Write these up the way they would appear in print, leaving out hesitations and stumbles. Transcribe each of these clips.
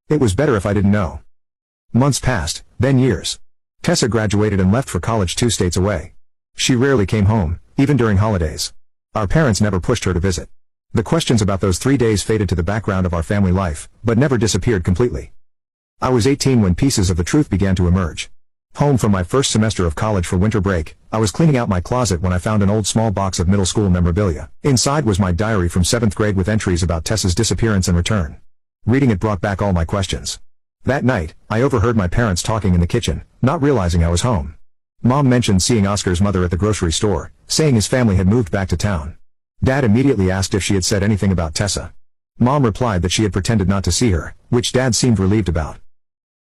It was better if I didn't know. Months passed, then years. Tessa graduated and left for college 2 states away. She rarely came home, even during holidays. Our parents never pushed her to visit. The questions about those 3 days faded to the background of our family life, but never disappeared completely. I was 18 when pieces of the truth began to emerge. Home from my first semester of college for winter break, I was cleaning out my closet when I found an old small box of middle school memorabilia. Inside was my diary from 7th grade with entries about Tessa's disappearance and return. Reading it brought back all my questions. That night, I overheard my parents talking in the kitchen, not realizing I was home. Mom mentioned seeing Oscar's mother at the grocery store, saying his family had moved back to town. Dad immediately asked if she had said anything about Tessa. Mom replied that she had pretended not to see her, which Dad seemed relieved about.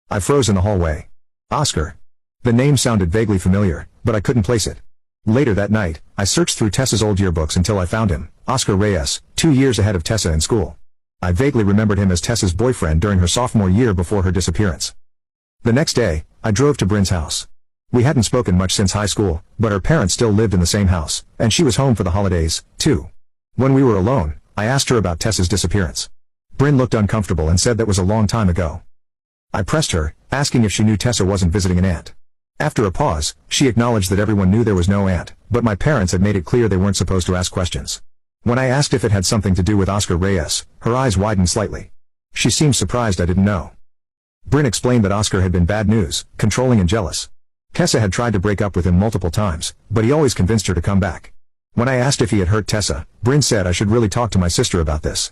I froze in the hallway. Oscar. The name sounded vaguely familiar, but I couldn't place it. Later that night, I searched through Tessa's old yearbooks until I found him, Oscar Reyes, 2 years ahead of Tessa in school. I vaguely remembered him as Tessa's boyfriend during her sophomore year before her disappearance. The next day, I drove to Bryn's house. We hadn't spoken much since high school, but her parents still lived in the same house, and she was home for the holidays, too. When we were alone, I asked her about Tessa's disappearance. Bryn looked uncomfortable and said that was a long time ago. I pressed her, asking if she knew Tessa wasn't visiting an aunt. After a pause, she acknowledged that everyone knew there was no aunt, but my parents had made it clear they weren't supposed to ask questions. When I asked if it had something to do with Oscar Reyes, her eyes widened slightly. She seemed surprised I didn't know. Bryn explained that Oscar had been bad news, controlling and jealous. Tessa had tried to break up with him multiple times, but he always convinced her to come back. When I asked if he had hurt Tessa, Bryn said I should really talk to my sister about this.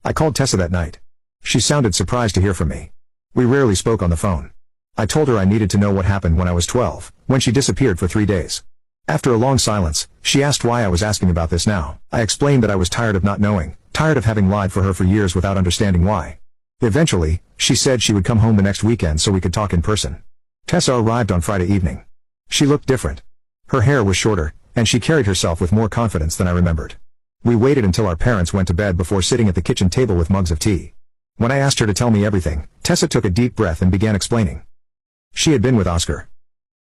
I called Tessa that night. She sounded surprised to hear from me. We rarely spoke on the phone. I told her I needed to know what happened when I was 12, when she disappeared for 3 days. After a long silence, she asked why I was asking about this now. I explained that I was tired of not knowing, tired of having lied for her for years without understanding why. Eventually, she said she would come home the next weekend so we could talk in person. Tessa arrived on Friday evening. She looked different. Her hair was shorter, and she carried herself with more confidence than I remembered. We waited until our parents went to bed before sitting at the kitchen table with mugs of tea. When I asked her to tell me everything, Tessa took a deep breath and began explaining. She had been with Oscar.